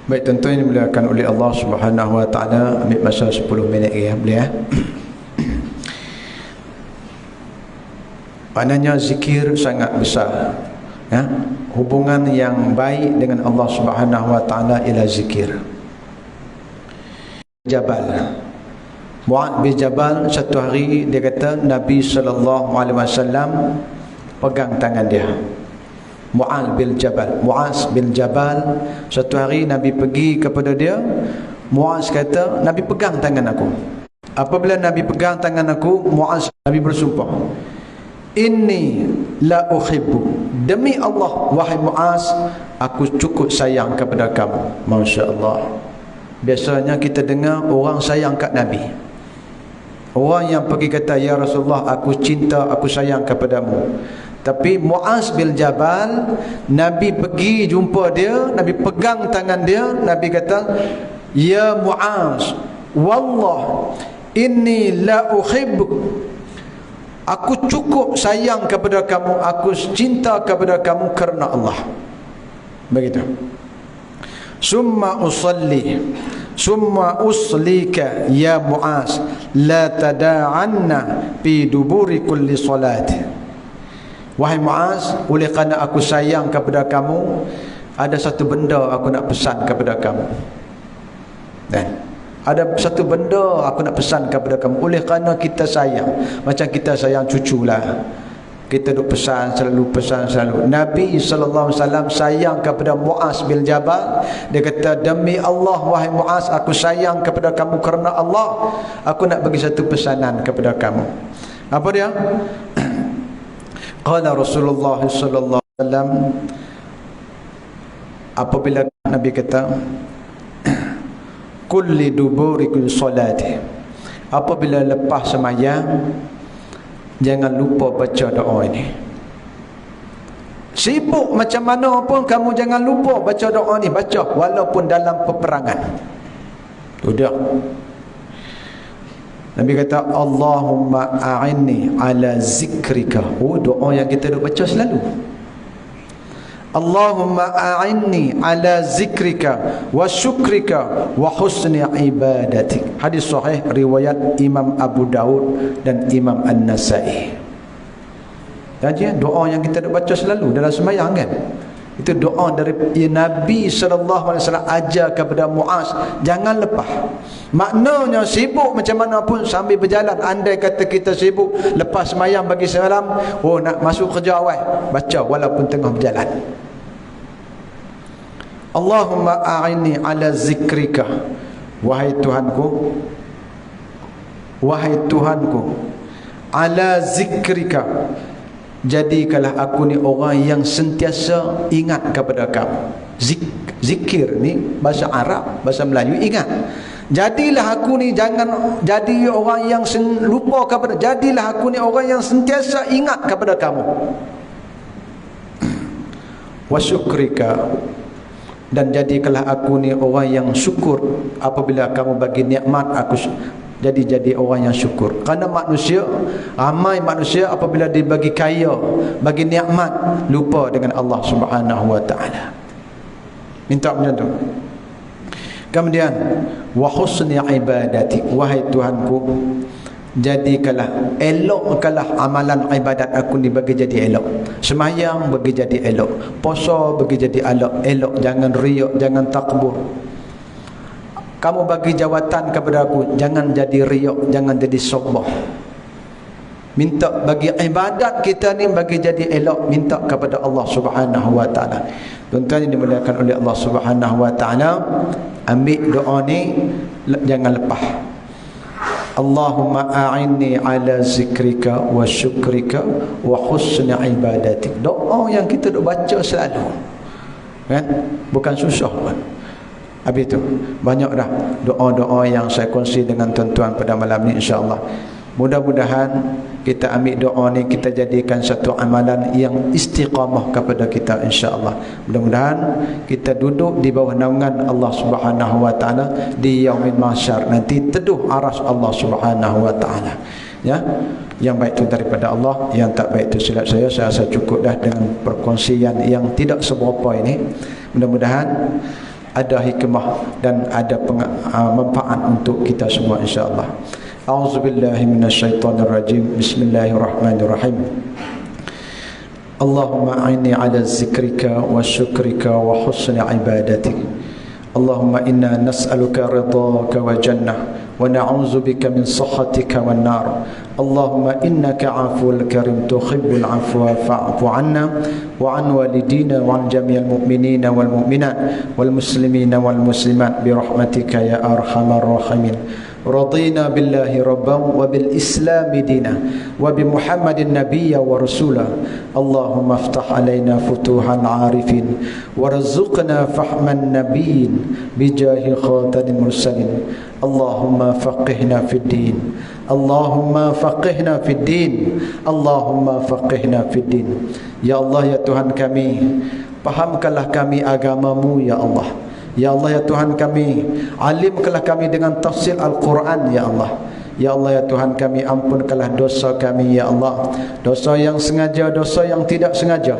Baik, tuan-tuan yang dimuliakan oleh Allah Subhanahu wa taala, ambil masa 10 minit ya boleh ya. Maknanya zikir sangat besar. Ya, hubungan yang baik dengan Allah Subhanahu wa taala ialah zikir. Jabal Mu'adz bin Jabal, satu hari dia kata Nabi sallallahu alaihi wasallam pegang tangan dia. Mu'adz bin Jabal, satu hari Nabi pergi kepada dia. Mu'adz kata, Nabi pegang tangan aku. Apabila Nabi pegang tangan aku, Nabi bersumpah, inni la uhibbu, demi Allah wahai Mu'adz, aku cukup sayang kepada kamu. Masya Allah. Biasanya kita dengar orang sayang kat Nabi, orang yang pergi kata, ya Rasulullah, aku cinta, aku sayang kepadamu. Tapi Mu'adz bin Jabal, Nabi pergi jumpa dia, Nabi pegang tangan dia, Nabi kata, ya Mu'adz, wallah inni la uhibbuk, aku cukup sayang kepada kamu, aku cinta kepada kamu kerana Allah. Begitu. Summa uslika ya Mu'adz, la tada'anna fi duburi kulli salat. Wahai Mu'adz, oleh kerana aku sayang kepada kamu, ada satu benda aku nak pesan kepada kamu. Ada satu benda aku nak pesan kepada kamu. Oleh kerana kita sayang, macam kita sayang cucu lah, kita duk pesan selalu. Nabi SAW sayang kepada Mu'adz bin Jabal. Dia kata, demi Allah wahai Mu'adz, aku sayang kepada kamu kerana Allah, aku nak bagi satu pesanan kepada kamu. Apa dia? Qala Rasulullah sallallahu alaihi wasallam, apabila Nabi kata, kulli duburi kulli salati, apabila lepas sembahyang jangan lupa baca doa ini. Sibuk macam mana pun kamu jangan lupa baca doa ni, baca walaupun dalam peperangan. Sudah. Nabi kata, Allahumma a'inni ala zikrika. Oh, doa yang kita duk baca selalu. Allahumma a'inni ala zikrika wa syukrika wa husni ibadatik. Hadis sahih riwayat Imam Abu Daud dan Imam An-Nasai. Jadi doa yang kita duk baca selalu dalam sembahyang kan, itu doa dari Nabi SAW ajar kepada Mu'adz, jangan lepas. Maknanya sibuk macam mana pun sambil berjalan. Andai kata kita sibuk lepas sembahyang bagi salam, oh nak masuk kerja awal, baca walaupun tengah berjalan. Allahumma a'inni ala zikrika, wahai Tuhanku, ala zikrika, jadikanlah aku ni orang yang sentiasa ingat kepada kamu. Zikir ni bahasa Arab, bahasa Melayu ingat. Jadilah aku ni jangan jadi orang yang lupa kepada, jadilah aku ni orang yang sentiasa ingat kepada kamu. Wa syukrika, dan jadikanlah aku ni orang yang syukur apabila kamu bagi nikmat aku, jadi orang yang syukur. Kerana manusia, ramai manusia apabila dibagi kaya, bagi nikmat, lupa dengan Allah Subhanahu wa taala. Minta macam tu. Kemudian wa husni ibadati, wahai Tuhanku, jadikanlah, elokkanlah amalan ibadat aku ni bagi jadi elok. Sembahyang bagi jadi elok, puasa bagi jadi elok, jangan riak, jangan takbur. Kamu bagi jawatan kepada aku, jangan jadi riak, jangan jadi sombong. Minta bagi ibadat kita ni bagi jadi elok, minta kepada Allah Subhanahu wa taala. Tuan-tuan yang dimuliakan oleh Allah Subhanahu wa taala, ambil doa ni jangan lepas. Allahumma a'inni ala zikrika wa syukrika wa husni ibadatik. Doa yang kita duk baca selalu, kan? Bukan susah pun. Habis tu banyak dah doa-doa yang saya kongsi dengan tuan-tuan pada malam ni, insya-Allah. Mudah-mudahan kita ambil doa ni, kita jadikan satu amalan yang istiqamah kepada kita, insya-Allah. Mudah-mudahan kita duduk di bawah naungan Allah Subhanahu wa taala di yaumil mahsyar, nanti teduh aras Allah Subhanahu wa taala. Ya, yang baik itu daripada Allah, yang tak baik itu silap saya rasa cukup dah dengan perkongsian yang tidak seberapa ini. Mudah-mudahan ada hikmah dan ada manfaat untuk kita semua insya-Allah. A'udzubillahi minasyaitonirrajim. Bismillahirrahmanirrahim. Allahumma a'inni ala zikrika wa syukrika wa husni ibadatik. Allahumma inna nas'aluka ridhaka wa jannah wa na'udzu bika min sakhatika wan nar. Allahumma innaka 'afuwwul karim tuhibbul 'afwa fa'fu 'anna wa 'an walidina wa 'an jami'il mu'minina wal mu'minat wal muslimina wal muslimat bi rahmatika ya arhamar rahimin. رضينا بالله ربا وبالإسلام دينا وبمحمد نبيا ورسولا. اللهم افتح علينا فتوح العارفين وارزقنا فهم النبيين بجاه خاتم المرسلين. اللهم فقهنا في الدين. اللهم فقهنا في الدين. اللهم فقهنا في الدين. Ya Allah, ya Tuhan kami, pahamkanlah kami agamamu ya Allah. Ya Allah, ya Tuhan kami, alimkanlah kami dengan tafsir Al-Quran ya Allah. Ya Allah, ya Tuhan kami, ampunkanlah dosa kami ya Allah. Dosa yang sengaja, dosa yang tidak sengaja,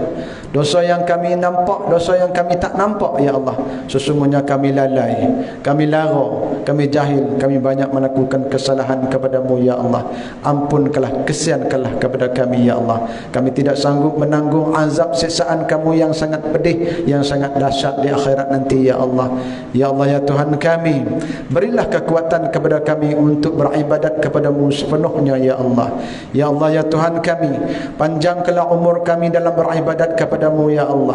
dosa yang kami nampak, dosa yang kami tak nampak ya Allah. Sesungguhnya kami lalai, kami lara, kami jahil, kami banyak melakukan kesalahan kepadamu ya Allah. Ampunkanlah, kesiankanlah kepada kami ya Allah. Kami tidak sanggup menanggung azab siksaan kamu yang sangat pedih, yang sangat dahsyat di akhirat nanti ya Allah. Ya Allah, ya Tuhan kami, berilah kekuatan kepada kami untuk beribadat kepadamu sepenuhnya ya Allah. Ya Allah, ya Tuhan kami, panjangkanlah umur kami dalam beribadat kepadamu ya Allah.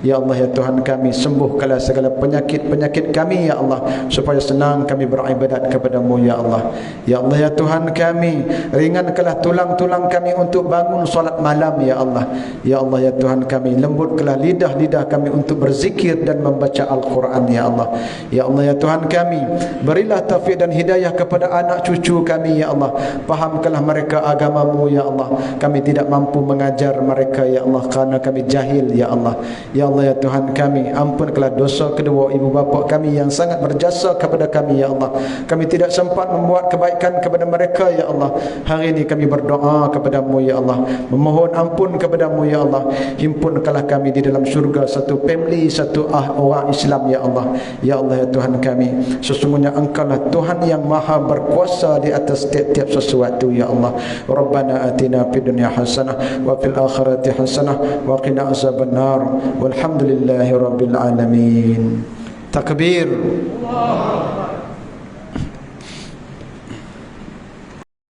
Ya Allah, ya Tuhan kami, sembuhkanlah segala penyakit-penyakit kami ya Allah, supaya senang kami beribadat kepadamu ya Allah. Ya Allah, ya Tuhan kami, ringankanlah tulang-tulang kami untuk bangun solat malam ya Allah. Ya Allah, ya Tuhan kami, lembutkanlah lidah-lidah kami untuk berzikir dan membaca Al-Quran ya Allah. Ya Allah, ya Tuhan kami, berilah taufik dan hidayah kepada anak cucu kami ya Allah. Fahamkanlah mereka agamamu ya Allah. Kami tidak mampu mengajar mereka ya Allah, karena kami jahil ya Allah. Ya Allah, ya Tuhan kami, ampunkanlah dosa kedua ibu bapa kami yang sangat berjasa kepada kami ya Allah. Kami tidak sempat membuat kebaikan kepada mereka ya Allah. Hari ini kami berdoa kepadamu ya Allah, memohon ampun kepadamu ya Allah. Himpunkanlah kami di dalam syurga satu family, satu orang Islam ya Allah. Ya Allah, ya Tuhan kami, sesungguhnya Engkaulah Tuhan yang maha berkuasa di atas setiap sesuatu ya Allah. Rabbana atina fid dunya hasanah wa fil akhirati hasanah wa qina azabannar. Walhamdulillahi rabbil alamin. Takbir. Allah.